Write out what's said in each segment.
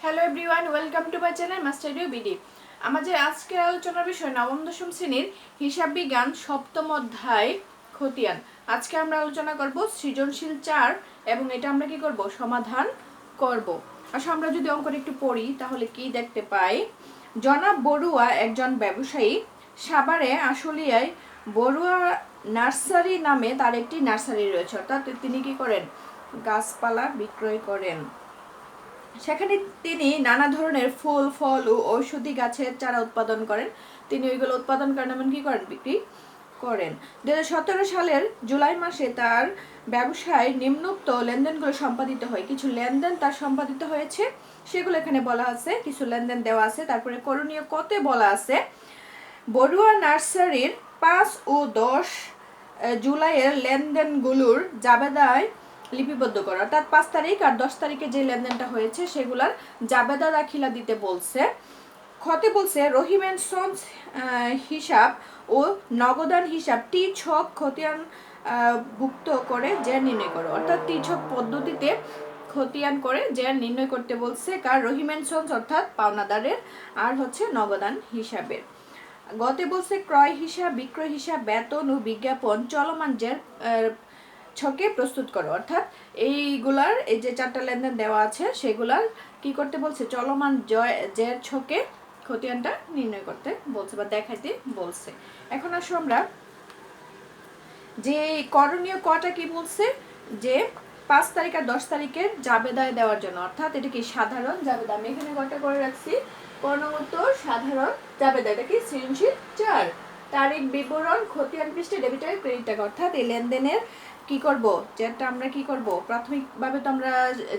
Hello everyone, welcome to my channel master BD. আমাদের আজকের আলোচনার বিষয় নবম দশম শ্রেণীর হিসাব বিজ্ঞান সপ্তম অধ্যায় খতিয়ান। আজকে আমরা আলোচনা করব সৃজনশীল 4 এবং এটা আমরা কি করব, সমাধান করব। আসলে আমরা যদি অঙ্কটা একটু পড়ি তাহলে কি দেখতে পাই। জনাব বড়ুয়া একজন ব্যবসায়ী। সাভারে আশুলিয়ায় বড়ুয়া নার্সারি নামে তার একটি নার্সারি রয়েছে, অর্থাৎ তিনি কি করেন, গাছপালা বিক্রয় করেন। সেখানে তিনি নানা ধরনের ফুল ফল ও ঔষধি গাছের চারা উৎপাদন করেন। তিনি ওইগুলো উৎপাদন করেন এবং কি করেন, বিক্রি করেন। 2017 সালের জুলাই মাসে তার ব্যবসায় নিম্নোক্ত লেনদেনগুলো সম্পাদিত হয়। কিছু লেনদেন তার সম্পাদিত হয়েছে, সেগুলো এখানে বলা আছে, কিছু লেনদেন দেওয়া আছে। তারপরে করণীয় কতে বলা আছে, বড়ুয়া নার্সারির 5 ও 10 জুলাইয়ের লেনদেনগুলোর জাবেদায় লিপিবদ্ধ করা, অর্থাৎ 5 তারিখ আর 10 তারিখে যে লেনদেনটা হয়েছে সেগুলার জাবেদা দাখিলা দিতে বলছে। খতে বলছে রহিম এন্ড সন্স হিসাব ও নগদান হিসাব টি ছক খতিয়ান ভুক্ত করে যে নির্ণয় করো, অর্থাৎ টি ছক পদ্ধতিতে খতিয়ান করে যে নির্ণয় করতে বলছে কার, রহিম এন্ড সন্স অর্থাৎ পাওনাদারের, আর হচ্ছে নগদান হিসাবের। গতে বলছে ক্রয় হিসাব, বিক্রয় হিসাব, বেতন ও বিজ্ঞাপন চলমান যে ছকে প্রস্তুত করো, অর্থাৎ এইগুলার এই যে 4টা লেনদেন দেওয়া আছে সেগুলার কি করতে বলছে, চলমান জের ছকে খতিয়ানটা নির্ণয় করতে বলছে বা দেখাইতে বলছে। এখন আসো আমরা যে করণীয় কটা কি বলছে, যে 5 তারিখ আর 10 তারিখের জাবেদায় দেওয়ার জন্য, অর্থাৎ এটা কি সাধারণ জাবেদা, আমি এখানে কটা করে রাখছি, কর্ণগত সাধারণ জাবেদা, এটা কি সৃজনশীল 4। তারিখ বিবরণ খতিয়ান পৃষ্ঠে ডেবিট আর ক্রেডিট টাকা, অর্থাৎ এই লেনদেনের কি করব, যেটা আমরা কি করব, প্রাথমিকভাবে তো আমরা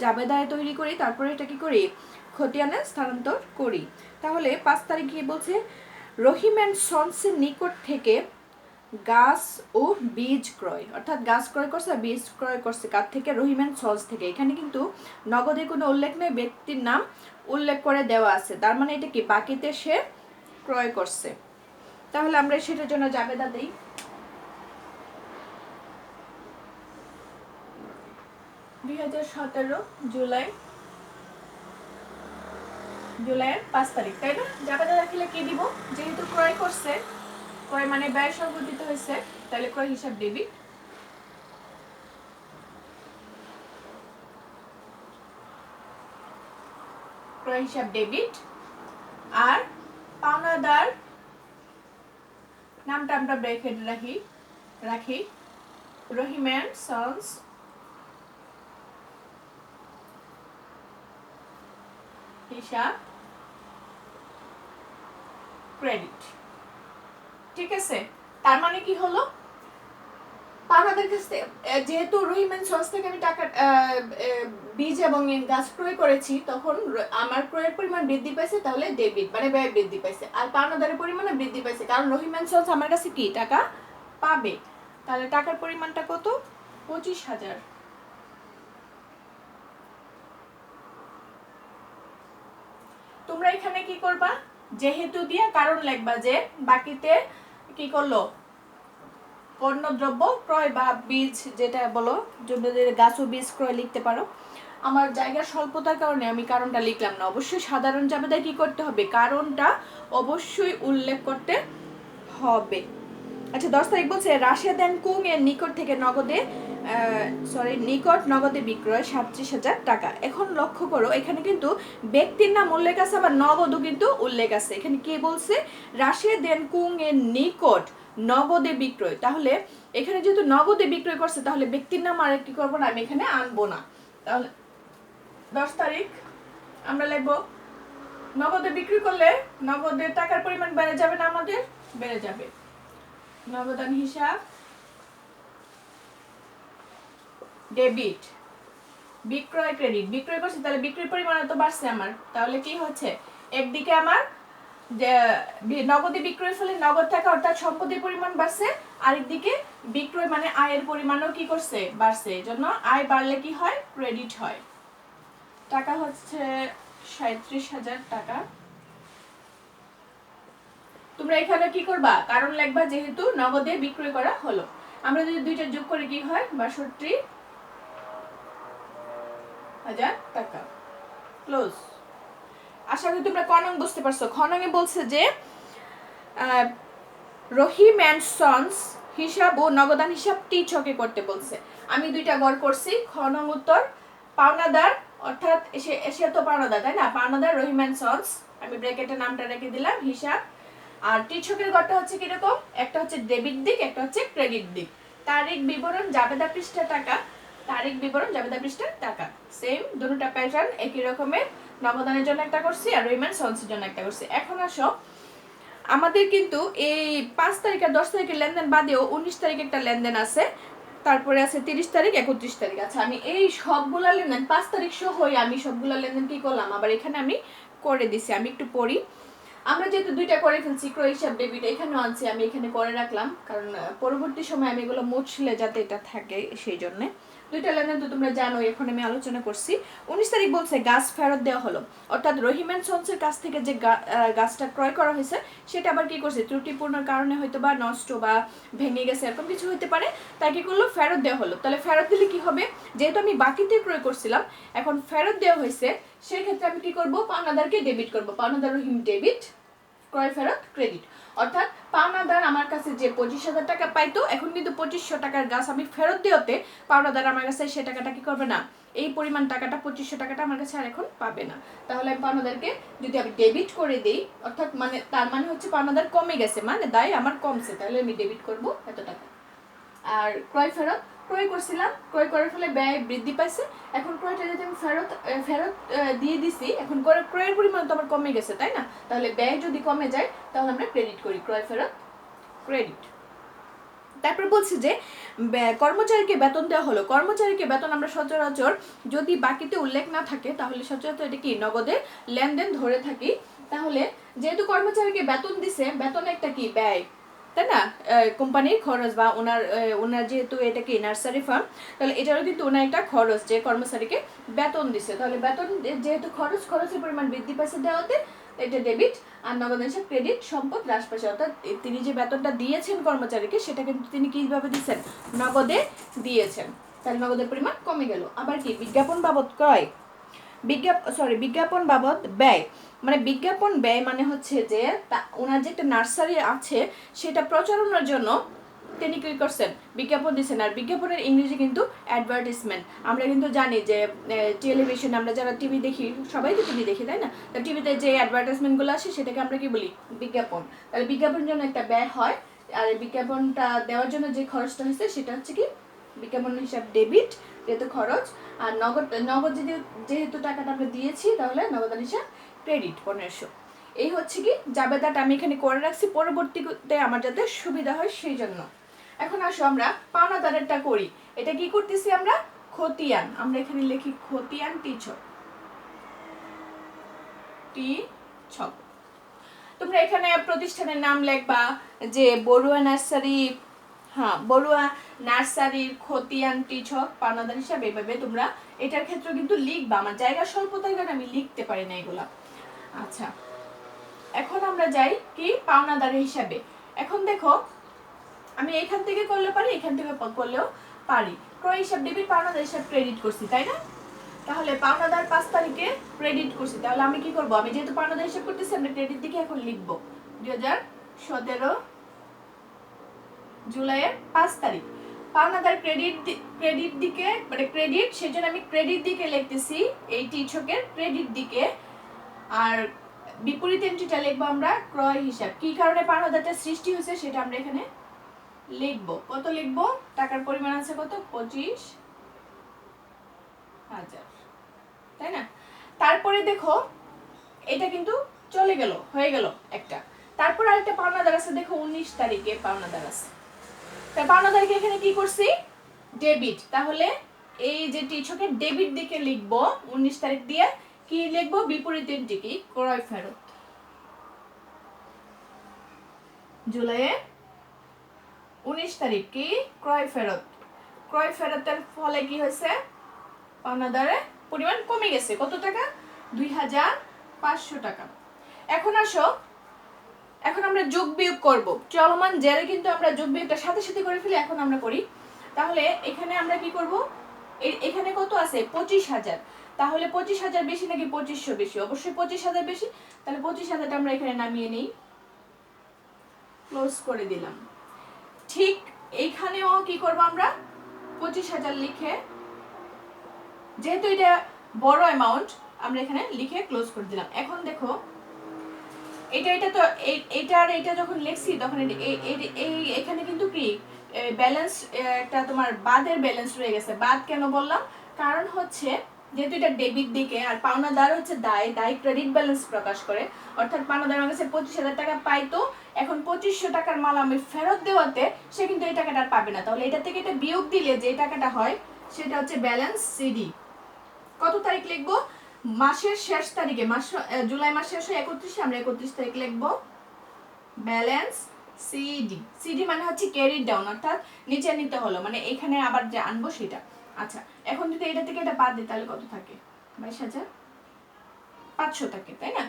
জাবেদায় তৈরি করি, তারপরে এটা কি করি, খতিয়ানে স্থানান্তর করি। তাহলে 5 তারিখ কি বলছে, রহিম এন্ড সন্সের নিকট থেকে গাছ ও বীজ ক্রয়, অর্থাৎ গাছ ক্রয় করছে, বীজ ক্রয় করছে কার থেকে, রহিম এন্ড সন্স থেকে। এখানে কিন্তু নগদে কোনো উল্লেখ নেই, ব্যক্তির নাম উল্লেখ করে দেওয়া আছে, তার মানে এটা কি বাকিতে সে ক্রয় করছে। তাহলে আমরা সেটার জন্য জাবেদা দেই। জুলাইয়ের 5 তারিখ, তাই না? জাবেদা রাখলে কি দিব, যেহেতু ক্রয় করছে, ক্রয় মানে ব্যয় সংঘটিত হয়েছে, তাহলে ক্রয় হিসাব ডেবিট। ক্রয় হিসাব ডেবিট। আর পাওনাদার নামটা আমরা ব্র্যাকেট রাখি রহিম এন্ড সন্স হিসাব ক্রেডিট। ঠিক আছে, তার মানে কি হলো, পাওনাদার কাছে যেহেতু রহিম এন্ড সন্স থেকে আমি টাকা বীজ এবং গাছ ক্রয় করেছি, তখন আমার ক্রয়ের পরিমাণ বৃদ্ধি পাইছে, তাহলে ডেবিট মানে ব্যয় বৃদ্ধি পাইছে। আর পাওনাদারের পরিমাণও বৃদ্ধি পাইছে, কারণ রহিম এন্ড সন্স আমার কাছে কি টাকা পাবে। তাহলে টাকার পরিমাণটা কত, 25,000। তোমরা এখানে কি করবা, যেহেতু দিয়ে কারণ লিখবা, যে বাকিতে কি করলো, পণ্যদ্রব্য ক্রয় বা বীজ, যেটা বলো, গাছ ও বীজ ক্রয় লিখতে পারো। আমার জায়গার স্বল্পতার কারণে আমি কারণটা লিখলাম না। অবশ্যই সাধারণ জাবেদায় কি করতে হবে, কারণটা অবশ্যই উল্লেখ করতে হবে। আচ্ছা, 10 তারিখ বলছে রাশেদ এন্ড কুং এর নিকট থেকে নগদে বিক্রয় 37,000 টাকা। এখন লক্ষ্য করো, এখানে কিন্তু ব্যক্তির নাম উল্লেখ আছে, আবার নগদও কিন্তু উল্লেখ আছে। এখানে কি বলছে, রাশেদ এন্ড কুং এর নিকট নগদে বিক্রয়, তাহলে এখানে যেহেতু নগদে বিক্রয় করছে, তাহলে ব্যক্তির নাম আর কি করবো না, আমি এখানে আনবো না। তাহলে 10 তারিখ আমরা লিখবো, নগদে বিক্রি করলে নগদের টাকার পরিমাণ বেড়ে যাবে না, আমাদের বেড়ে যাবে। নগদান হিসাব ডেবিট, বিক্রয় ক্রেডিট, বিক্রয় করছি তাহলে বিক্রির পরিমাণ তো বাড়ছে আমার, তাহলে কি হচ্ছে, একদিকে আমার নগদে বিক্রয় ফলে নগদ টাকা অর্থাৎ সম্পদের পরিমাণ বাড়ছে, আরেকদিকে বিক্রয় মানে আয়ের পরিমাণও কি করছে, বাড়ছে। এজন্য আয় বাড়লে কি হয়, ক্রেডিট হয়। টাকা হচ্ছে 37,000 টাকা। তোমরা এখানে কি করবা, কারণ লিখবা, যেহেতু নগদে বিক্রয় করা হলো। আমরা যদি দুইটা যোগ করে কি হয়, 62,000 টাকা। ক্লোজ। আশা করি তোমরা ক নং বুঝতে পারছো। খ নংয়ে বলছে যে রহিম অ্যান্ড সন্স হিসাব ও নগদান হিসাব টি ছকে করতে বলছে। আমি দুইটা গড় করছি। খ নং উত্তর পাওনাদার, অর্থাৎ এসে তো পাওনাদার, তাই না? পাওনাদার রহিম অ্যান্ড সন্স, আমি ব্র্যাকেটে নামটা রেখে দিলাম হিসাব। আর টি ছকের গড়টা হচ্ছে কিরকম, একটা হচ্ছে ডেবিট দিক, একটা হচ্ছে ক্রেডিট দিক। তারিখ বিবরণ জাবেদা পৃষ্ঠা টাকা, তারিখ বিবরণ জাবেদা পৃষ্ঠা টাকা, সেম দুটোটা প্যাটার্ন একই রকমের। নগদানের জন্য একটা করছি আর রহিম অ্যান্ড সন্সের জন্য একটা করছি। এখন আসো, আমাদের কিন্তু এই 5 তারিখ আর 10 তারিখের লেনদেন বাদেও 19 তারিখে একটা লেনদেন আছে, তারপরে আছে 30 তারিখ, 31 তারিখ। আচ্ছা, আমি এই সবগুলা লেনদেন 5 তারিখ সহই আমি সবগুলা লেনদেন কি করলাম, আবার এখানে আমি করে দিছি। আমি একটু পড়ি। আমরা যেহেতু দুইটা করে ফেলছি, ক্রয় হিসাব ডেবিট এখানেও আনছি, আমি এখানে করে রাখলাম, কারণ পরবর্তী সময় আমি এগুলো মুছলে যাতে এটা থাকে সেই জন্য। দুইটা লেনদেন তো তোমরা জানো, এখন আমি আলোচনা করছি। 19 তারিখ বলছে গাছ ফেরত দেওয়া হলো, অর্থাৎ রহিম অ্যান্ড সন্সের কাছ থেকে যে গাছটা ক্রয় করা হয়েছে সেটা আবার কি করছে, ত্রুটিপূর্ণ কারণে হয়তো বা নষ্ট বা ভেঙে গেছে, এরকম কিছু হতে পারে, তাই কি করলো, ফেরত দেওয়া হলো। তাহলে ফেরত দিলে কি হবে, যেহেতু আমি বাকিতে ক্রয় করছিলাম, এখন ফেরত দেওয়া হয়েছে, সেই ক্ষেত্রে আমি কি করব, পাওনাদারকে ডেবিট করব। পাওনাদার রহিম ডেবিট, ক্রয় ফেরত ক্রেডিট। অর্থাৎ পাওনাদার আমার কাছে যে 25,000 টাকা পাইতো, এখন কিন্তু 2500 টাকার গাছ আমি ফেরত দেওয়াতে পাওনাদার আমার কাছে সে টাকাটা কি করবে না, এই পরিমাণ টাকাটা 2500 টাকাটা আমার কাছে আর এখন পাবে না। তাহলে আমি পাওনাদারকে যদি আমি ডেবিট করে দিই, অর্থাৎ মানে তার মানে হচ্ছে পাওনাদার কমে গেছে, মানে দায় আমার কমছে, তাহলে আমি ডেবিট করব এত টাকা। আর ক্রয় ফেরত, ক্রয় করছিলাম, ক্রয় করার ফলে ব্যয় বৃদ্ধি পাইছে, এখন ক্রয়টা যদি আমি ফেরত দিয়ে দিছি, এখন ক্রয়ের পরিমাণ তো আমার কমে গেছে, তাই না? তাহলে ব্যয় যদি কমে যায় তাহলে আমরা ক্রেডিট করি, ক্রয় ফেরত ক্রেডিট। তারপর বলছি যে কর্মচারীকে বেতন দেওয়া হলো। কর্মচারীকে বেতন আমরা সচরাচর যদি বাকিতে উল্লেখ না থাকে তাহলে সচরাচর এটা কি নগদে লেনদেন ধরে থাকি। তাহলে যেহেতু কর্মচারীকে বেতন দিছে, বেতন একটা কি ব্যয়, তাই না? কোম্পানির খরচ বা ওনার যেহেতু এটা কি নার্সারি ফার্ম, তাহলে এটারও কিন্তু ওনার একটা খরচ, যে কর্মচারীকে বেতন দিছে, তাহলে বেতন যেহেতু খরচের পরিমাণ বৃদ্ধি পাইছে দেওয়াতে এটা ডেবিট। আর নগদ হিসাব ক্রেডিট, সম্পদ হ্রাস পাইছে, অর্থাৎ তিনি যে বেতনটা দিয়েছেন কর্মচারীকে সেটা কিন্তু তিনি কিভাবে দিয়েছেন, নগদে দিয়েছেন, তাহলে নগদের পরিমাণ কমে গেল। আবার কি বিজ্ঞাপন বাবদ ক্রয়, বিজ্ঞাপন বাবদ ব্যয়, মানে বিজ্ঞাপন ব্যয় মানে হচ্ছে যে ওনার যে একটা নার্সারি আছে সেটা প্রচারণার জন্য তিনি কি করছেন, বিজ্ঞাপন দিচ্ছেন। আর বিজ্ঞাপনের ইংরেজি কিন্তু অ্যাডভার্টিসমেন্ট। আমরা কিন্তু জানি যে টেলিভিশন, আমরা যারা টিভি দেখি, সবাই তো টিভি দেখি, তাই না? তো টিভিতে যে অ্যাডভার্টাইজমেন্টগুলো আসে সেটাকে আমরা কি বলি, বিজ্ঞাপন। তাহলে বিজ্ঞাপনের জন্য একটা ব্যয় হয়, আর বিজ্ঞাপনটা দেওয়ার জন্য যে খরচটা হয়েছে সেটা হচ্ছে কি বিজ্ঞাপন হিসাব ডেবিট, যেহেতু খরচ। আর নগদ যেহেতু টাকাটা আমরা দিয়েছি, তাহলে নগদান হিসাব ক্রেডিট 1500। এই হচ্ছে কি জাবেদাটা আমি এখানে করে রাখছি, পরবর্তীতে আমার যাতে সুবিধা হয় সেই জন্য। এখন আসো আমরা পাওনাদারেরটা করি। এটা কি করতেছি আমরা, খতিয়ান। আমরা এখানে লিখি খতিয়ান টি ছক। তোমরা এখানে প্রতিষ্ঠানের নাম লিখবা, যে বড়ুয়া নার্সারি, হ্যাঁ বড়ুয়া নার্সারির খতিয়ান টি ছক পাওনাদার হিসাবে, এভাবে তোমরা এটার ক্ষেত্রে কিন্তু লিখবা। আমার জায়গা স্বল্পতার কারণে আমি লিখতে পারি না এগুলা। আচ্ছা, এখন আমরা যাই কি পাওনাদারের হিসাবে। এখন দেখো, আমি এখান থেকে করলে পারি, এখান থেকে করলেও পারি। ক্রয় হিসাব ডেবিট, পাওনাদার হিসাব ক্রেডিট করছি, তাই না? তাহলে পাওনাদার 5 তারিখে ক্রেডিট করছি, তাহলে আমি কি করব, আমি যেহেতু পাওনাদার হিসাব করতেছি, আমরা ক্রেডিট দিকে এখন লিখব 2017 জুলাইয়ের 5 তারিখ। পাওনাদার ক্রেডিট দিকে, মানে ক্রেডিট, সেজন্য আমি ক্রেডিট দিকে লিখতেছি, এই টি ছকের ক্রেডিট দিকে। আর বিপরীত এন্ট্রিটা লিখবো আমরা ক্রয় হিসাব। কি কারণে পাওনাদারটা সৃষ্টি হয়েছে সেটা আমরা এখানে লিখবো। কত লিখবো, টাকার পরিমাণ আছে কত, 25,000, তাই না? তারপরে দেখো এটা কিন্তু চলে গেল, হয়ে গেল একটা। তারপর আরেকটা পাওনাদার আছে, দেখো 19 তারিখে পাওনাদার আছে। তাই পাওনাদারকে এখানে কি করছি, ডেবিট। তাহলে এই যে টি ছকের ডেবিট দিকে লিখবো 19 তারিখ দিয়ে, কি লিখবো, বিপরীত এন্ট্রি কি, ক্রয় ফেরত। জুলাইয়ের 19 তারিখ কি, ক্রয় ফেরত। ক্রয় ফেরতের ফলে কি হয়েছে, পাওনাদারের পরিমাণ কমে গেছে, কত টাকা, 2500 টাকা। এখন আসো, এখন আমরা যোগ বিয়োগ করব। চলমান জেরে কিন্তু আমরা যোগ বিয়োগটা সাথে সাথে করে ফেলি, এখন আমরা করি। তাহলে এখানে আমরা কি করব, এখানে কত আছে, 25,000। তাহলে 25,000 বেশি নাকি 2500 বেশি? অবশ্যই 25,000 বেশি। তাহলে 25,000টা আমরা এখানে নামিয়ে নিই, ক্লোজ করে দিলাম। ঠিক এইখানেও কি করব আমরা, 25,000 লিখে, যেহেতু এটা বড় অ্যামাউন্ট, আমরা এখানে লিখে ক্লোজ করে দিলাম। এখন দেখো এটা তো এইটা আর এইটা যখন লিখছি তখন এখানে কিন্তু কি ব্যালেন্স, একটা তোমার বাদের ব্যালেন্স রয়ে গেছে। বাদ কেন বললাম, কারণ হচ্ছে যেহেতু এটা ডেবিট দিকে, আর পাওনাদার হচ্ছে দায় ক্রেডিট ব্যালেন্স প্রকাশ করে। অর্থাৎ পাওনাদার আমার কাছে 25,000 টাকা পাইতো, এখন 2500 টাকার মাল আমি ফেরত দেওয়াতে সে কিন্তু এই টাকাটা আর পাবে না। তাহলে এটা থেকে এটা বিয়োগ দিলে যে টাকাটা হয় সেটা হচ্ছে ব্যালেন্স সিডি। কত তারিখ লিখবো, মাসের শেষ তারিখে, জুলাই মাস শেষ হয় 31, আমরা 31 তারিখ লিখবো ব্যালেন্স সিডি। সিডি মানে হচ্ছে ক্যারি ডাউন, অর্থাৎ নিচে নিতে হলো, মানে এখানে আবার যে আনবো সেটা। আচ্ছা, এখন যদি এটা থেকে এটা বাদ দিই তাহলে কত থাকে, 22,500 থাকে, তাই না?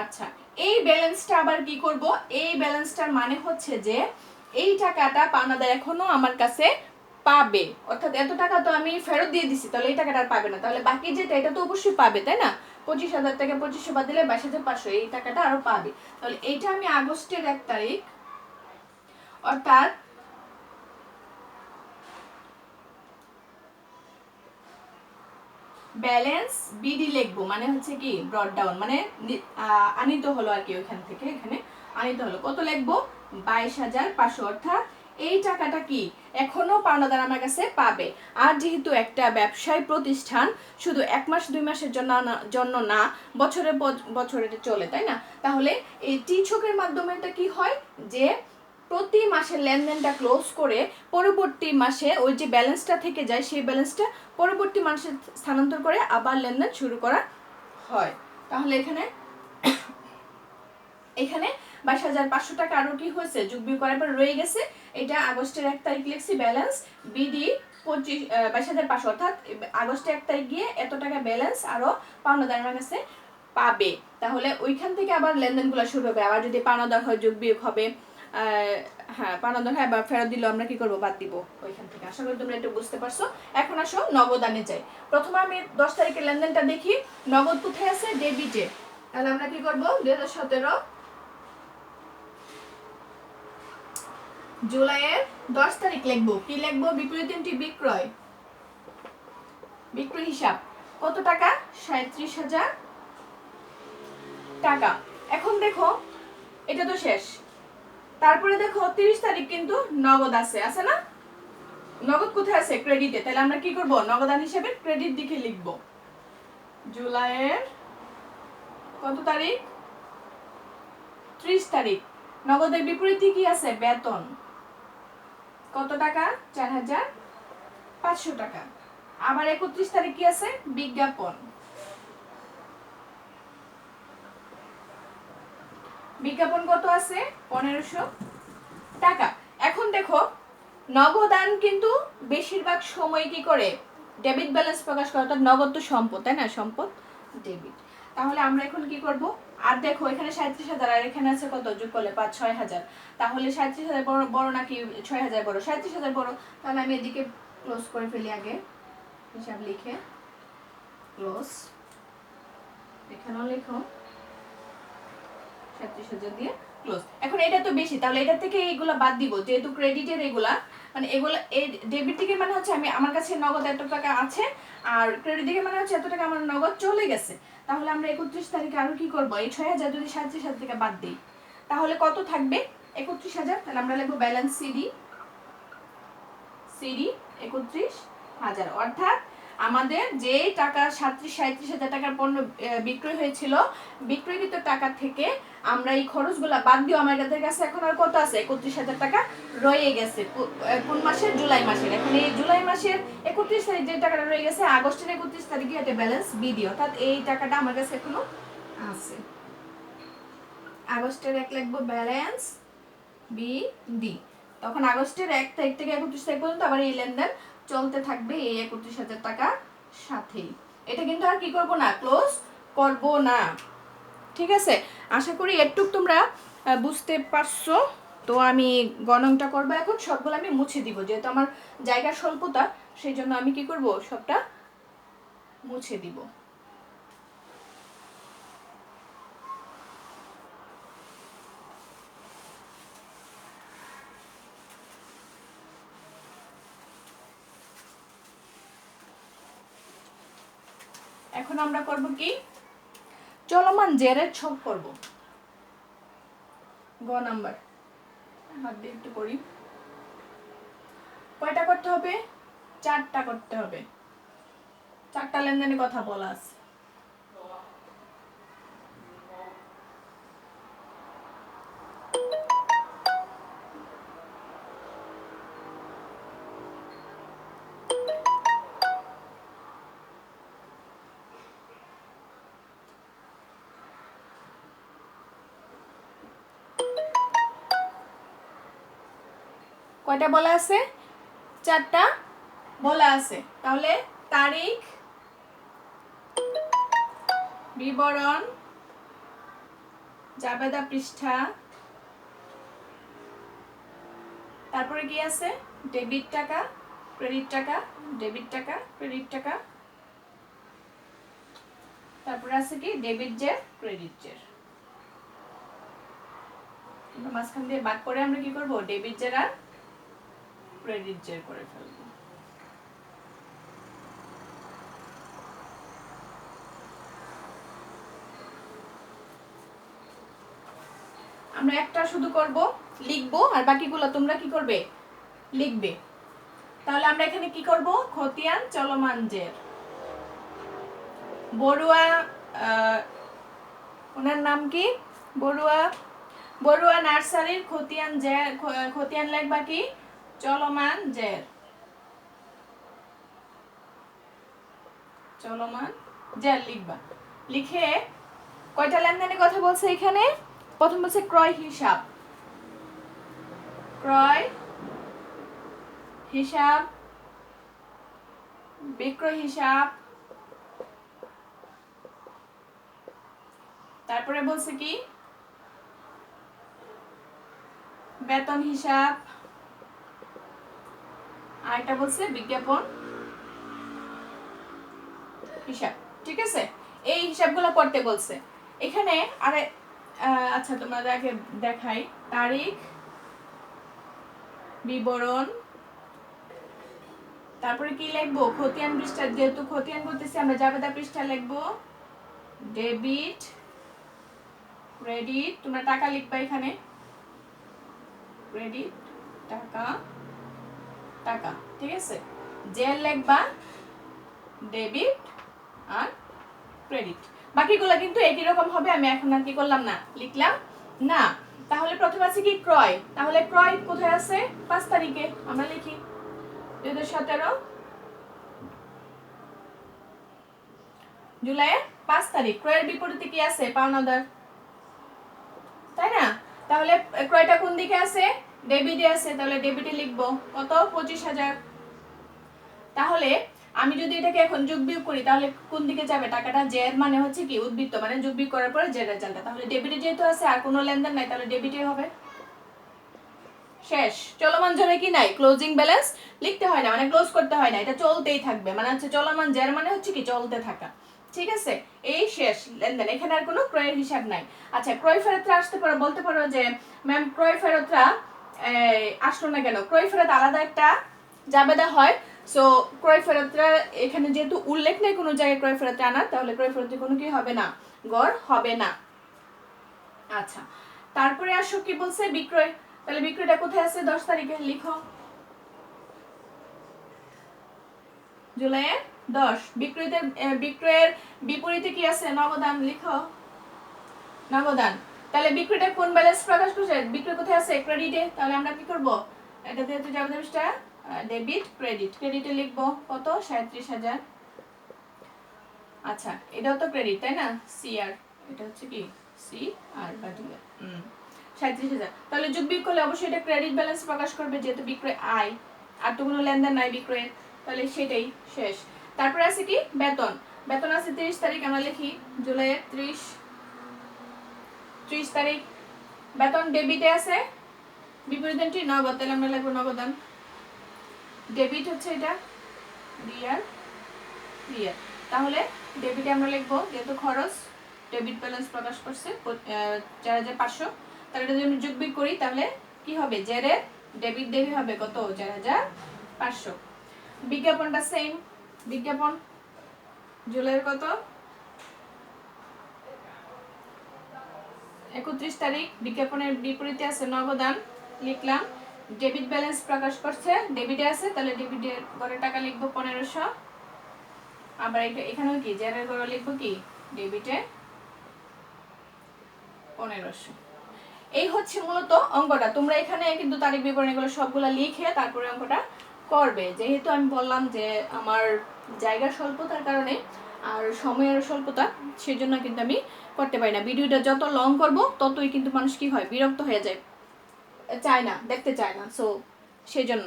আচ্ছা, এই ব্যালেন্সটা আবার কি করব, এই ব্যালেন্সটার মানে হচ্ছে যে এই টাকাটা পাওনাদার এখনো আমার কাছে পাবে। অর্থাৎ এত টাকা তো আমি ফেরত দিয়ে দিছি, তাহলে এই টাকাটা আর পাবে না। তাহলে বাকি যেটা এটা তো অবশ্যই পাবে, তাই না? 25,000 থেকে 2500 বাদ দিলে 22,500, এই টাকাটা আরো পাবে। তাহলে এইটা আমি আগস্টের 1 তারিখ, অর্থাৎ ব্যালেন্স বিডি লিখবো, মানে হচ্ছে কি ব্রড ডাউন, মানে আনিত হলো আর কি, ওইখান থেকে এখানে আনিত হলো। কত লিখবো, 22,500। অর্থাৎ এই টাকাটা কি এখনো পাওনাদার আমার কাছে পাবে। আর যেহেতু একটা ব্যবসায় প্রতিষ্ঠান শুধু 1 মাস 2 মাসের জন্য না, বছরে বছরে চলে, তাই না? তাহলে এই টি ছকের মাধ্যমে এটা কি হয় যে প্রতি মাসে লেনদেনটা ক্লোজ করে পরবর্তী মাসে ওই যে ব্যালেন্সটা থেকে যায় সেই ব্যালেন্সটা পরবর্তী মাসে স্থানান্তর করে আবার লেনদেন শুরু করা হয়। তাহলে এখানে 22,500 টাকা আরো কি হয়েছে, যোগ বিয়োগ করার পর রয়ে গেছে। এটা আগস্টের 1 তারিখ লিখছি ব্যালেন্স বিডি 22,500, অর্থাৎ আগস্টের 1 তারিখ গিয়ে এত টাকা ব্যালেন্স আরো পাওনাদার আমার কাছে পাবে। তাহলে ওইখান থেকে আবার লেনদেনগুলো শুরু হবে। আবার যদি পাওনাদার হয় যোগ বিয়োগ হবে, হ্যাঁ পাওনাদার হয় আবার ফেরত দিল, আমরা কি করবো, বাদ দিব ওইখান থেকে। আশা করি তোমরা একটু বুঝতে পারছো। এখন আসো নগদানে যাই। প্রথমে আমি 10 তারিখের লেনদেনটা দেখি, নগদ কোথায় আছে, ডেবিটে। তাহলে আমরা কি করবো, 2017 জুলাইয়ের 10 তারিখ লিখবো। কি লিখবো, বিপরীত এন্ট্রি বিক্রয় হিসাব। কত টাকা, 37,000 টাকা। এখন দেখো এটা তো শেষ, তারপরে দেখো 30 তারিখ কিন্তু নগদ আছে না? নগদ কোথায় আছে, ক্রেডিটে। তাহলে আমরা কি করব, নগদান হিসেবে ক্রেডিট দিকে লিখব। জুলাইয়ের কত তারিখ, 30 তারিখ। নগদের বিপরীতে কি আছে, বেতন। কত টাকা, 4,500 টাকা। আবার 31 তারিখ কি আছে, বিজ্ঞাপন। বিজ্ঞাপন কত আছে, 1,500 টাকা। এখন দেখো নগদান কিন্তু বেশিরভাগ সময় কি করে, ডেবিট ব্যালেন্স প্রকাশ করে, অর্থাৎ নগদ তো সম্পদ, তাই না, সম্পদ ডেবিট। তাহলে আমরা এখন কি করব, আর দেখো এখানে 37,000 আর এখানে আছে কত, যোগ করলে 5-6,000। তাহলে 37,000 বড় নাকি 6,000 বড়, 37,000 বড়। তাহলে আমি এদিকে ক্লোজ করে ফেলি, আগে হিসাব লিখে ক্লোজ, এখানেও লিখো 37,000 দিয়ে ক্লোজ। এখন এটা তো বেশি, তাহলে এটা থেকে এইগুলা বাদ দিব, যেহেতু ক্রেডিটের এগুলা, মানে এগুলা এই ডেবিট থেকে মানে হচ্ছে আমার কাছে নগদ এত টাকা আছে, আর ক্রেডিট থেকে মানে হচ্ছে এত টাকা আমার নগদ চলে গেছে। তাহলে আমরা 31 তারিখে আরো কি করব, এই 6,000 যদি 37,000 থেকে বাদ দিই তাহলে কত থাকবে, 31,000। তাহলে আমরা লিখবো ব্যালেন্স সিডি 31,000। অর্থাৎ আমাদের যে টাকা 37,000 টাকার পণ্য বিক্রয় হয়েছিল, বিক্রয়কৃত টাকা থেকে আমরা এই খরচগুলা বাদ দিও, আমাদের কাছে এখন আর কত আছে, 31,000 টাকা রয়ে গেছে। কোন মাসের, জুলাই মাসের। এখন এই জুলাই মাসের 31 তারিখ যে টাকাটা রয়ে গেছে, আগস্টের 31 তারিখে এটা ব্যালেন্স বিডি, অর্থাৎ এই টাকাটা আমার কাছে এখনো আছে। আগস্টের 1 লিখবো ব্যালেন্স বিডি। তখন আগস্টের 1 তারিখ থেকে 31 তারিখ পর্যন্ত আবার এই লেনদেন চলতে থাকবে এই 31,000 টাকা সাথেই। এটা কিন্তু আর কি করব না, ক্লোজ করব না। ঠিক আছে, আশা করি এটুক তোমরা বুঝতে পারছো। তো আমি গণনটা করবো এখন, সবগুলো আমি মুছে দিব, যেহেতু আমার জায়গার স্বল্পতা, সেই জন্য আমি কি করব, সবটা মুছে দিব। এখন আমরা করব কি, চলমান জেরের ছক করব। গ নাম্বার, হাত দিয়ে একটু করি। কয়টা করতে হবে? 4টা করতে হবে। 4টা লেনদেনের কথা বলা আছে। কয়টা বলা আছে? 4টা বলা আছে। তাহলে তারিখ, বিবরণ, জাবেদা পৃষ্ঠা, তারপরে কি আছে? ডেবিট টাকা, ক্রেডিট টাকা, ডেবিট টাকা, ক্রেডিট টাকা, তারপরে আছে কি ডেবিট জের, ক্রেডিট জের। মাঝখান দিয়ে বাদ করে আমরা কি করব? ডেবিট জের আর ক্রেডিট জের করে ফেলবো। আমরা একটা শুধু করব, লিখবো, আর বাকিগুলো তোমরা কি করবে? লিখবে। তাহলে আমরা এখানে কি করব? খতিয়ান চলমান জের। বড়ুয়া, ওনার নাম কি? বড়ুয়া নার্সারির খতিয়ান জের, খতিয়ান লিখবা কি? চলমান জের। চলমান জের লিখবা। লিখে কয়টা লেনদেনের কথা বলছে এখানে? প্রথম বলছে ক্রয় হিসাব, ক্রয় হিসাব, বিক্রয় হিসাব, তারপরে বলছে কি বেতন হিসাব, আর এটা বলছে বিজ্ঞাপন হিসাব। ঠিক আছে, এই হিসাবগুলো করতে বলছে এখানে। আরে আচ্ছা তোমাদের আগে দেখাই, তারিখ, বিবরণ, তারপরে কি লিখবো? খতিয়ান পৃষ্ঠা, যেহেতু খতিয়ান করতেছি আমরা জাবেদা পৃষ্ঠা লিখবো। ডেবিট, ক্রেডিট, তোমরা টাকা লিখবা এখানে, ক্রেডিট টাকা, টাকা। ঠিক আছে, জের লিখবা ডেবিট আর ক্রেডিট। বাকিগুলো কিন্তু একই রকম হবে, আমি এখন আর কি করলাম না, লিখলাম না। তাহলে প্রথমে আছে কি ক্রয়। তাহলে ক্রয় কোথায় আছে? 5 তারিখে। আমরা লিখি 2017 জুলাইয়ের 5 তারিখ। ক্রয়ের বিপরীতে কি আছে? পাওনাদার, তাই না? তাহলে ক্রয়টা কোন দিকে আছে? ডেবিটে আছে। তাহলে ডেবিটে লিখবো কত? 25,000। তাহলে আমি যদি এটাকে এখন যোগ বিয়োগ করি তাহলে কোন দিকে যাবে টাকাটা? জের মানে হচ্ছে কি উদ্বৃত্ত, মানে যোগ বিয়োগ করার পরে জের রেজাল্টটা। তাহলে ডেবিটে যেহেতু আছে আর কোনো লেনদেন নাই, তাহলে ডেবিটে হবে। শেষ। চলমান জেরে কি নাই? ক্লোজিং ব্যালেন্স লিখতে হয় না, মানে ক্লোজ করতে হয় না, এটা চলতেই থাকবে। মানে হচ্ছে চলমান জের মানে হচ্ছে কি চলতে থাকা। ঠিক আছে, এই শেষ লেনদেন। এখানে আর কোনো ক্রয়ের হিসাব নাই। আচ্ছা, ক্রয় ফেরতরা আসতে পারো, বলতে পারো যে ম্যাম ক্রয় ফেরতরা আসলো না কেন? ক্রয় ফেরত আলাদা একটা জাবেদা হয়। সো ক্রয় ফেরতরা এখানে যেহেতু উল্লেখ নেই কোনো জায়গায় ক্রয় ফেরত আনার, তাহলে ক্রয় ফেরতে কোনো কি হবে না, গড় হবে না। আচ্ছা, তারপরে আসো কি বলছে? বিক্রয়। তাহলে বিক্রয়টা কোথায় আছে? 10 তারিখে। লিখো জুলাইয়ের 10। বিক্রয়ের বিপরীতে কি আছে? নগদান। লিখো নগদান। তাহলে বিক্রয়টা কোন ব্যালেন্স প্রকাশ করছে? বিক্রয় কোথায় আছে? ক্রেডিটে। তাহলে আমরা কি করব? এটা যেহেতু জাবেদাটা ডেবিট, ক্রেডিট, ক্রেডিটে লিখবো কত? 37,000। আচ্ছা, এটাও তো ক্রেডিট, তাই না? সি আর, এটা হচ্ছে কি সি আর বাকি 37,000। তাহলে যোগ বিয়োগ করলে অবশ্যই এটা ক্রেডিট ব্যালেন্স প্রকাশ করবে, যেহেতু বিক্রয় আয়, আর তো কোনো লেনদেন নাই বিক্রয়ের। তাহলে সেটাই শেষ। তারপরে আছে কি বেতন। বেতন আছে 30 তারিখ। আমরা লিখি জুলাইয়ের 30 তারিখ। বেতন ডেবিটে আছে, বিপরীতটি নগদ। তাহলে আমরা লিখবো নগদান। ডেবিট হচ্ছে এটা, রিয়ার রিয়ার। তাহলে ডেবিটে আমরা লিখবো, যেহেতু খরচ ডেবিট ব্যালেন্স প্রকাশ করছে 4500, তাহলে এটা যদি আমি যোগ বিয়োগ করি তাহলে কি হবে, জেরের ডেবিট দেরি হবে কত 4500। বিজ্ঞাপনটা সেম, বিজ্ঞাপন জুলাইয়ের কত 31 তারিখ, বিজ্ঞাপনের বিপরীতে আছে নগদান, লিখলাম। ডেবিট ব্যালেন্স প্রকাশ করছে, ডেবিটে আছে, তাহলে ডেবিটের ঘরে টাকা লিখবো 1500। আবার এখানেও কি জেরের ঘরে লিখবো কি ডেবিটে 1500। এই হচ্ছে মূলত অঙ্কটা। তোমরা এখানে কিন্তু তারিখ বিবরণ এগুলো সবগুলা লিখে তারপরে অঙ্কটা করবে। যেহেতু আমি বললাম যে আমার জায়গার স্বল্পতার কারণে আর সময়ের স্বল্পতা, সেজন্য কিন্তু আমি করতে পারি না। ভিডিওটা যত লং করব ততই কিন্তু মানুষ কি হয়, বিরক্ত হয়ে যায়, চায় না, দেখতে চায় না। সো সেই জন্য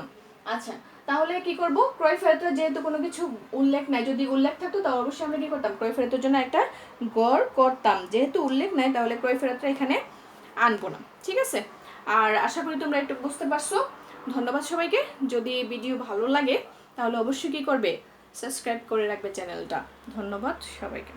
আচ্ছা, তাহলে কি করব, ক্রয় ফেরতের যেহেতু কোনো কিছু উল্লেখ নাই, যদি উল্লেখ থাকতো তাহলে অবশ্যই আমরা কি করতাম, ক্রয় ফেরতের জন্য একটা গড় করতাম। যেহেতু উল্লেখ নাই তাহলে ক্রয় ফেরতটা এখানে আনবো না, ঠিক আছে। আর আশা করি তোমরা একটু বুঝতে পারছো। ধন্যবাদ সবাইকে। যদি ভিডিও ভালো লাগে তাহলে অবশ্যই কি করবে, সাবস্ক্রাইব করে রাখবে চ্যানেলটা। ধন্যবাদ সবাইকে।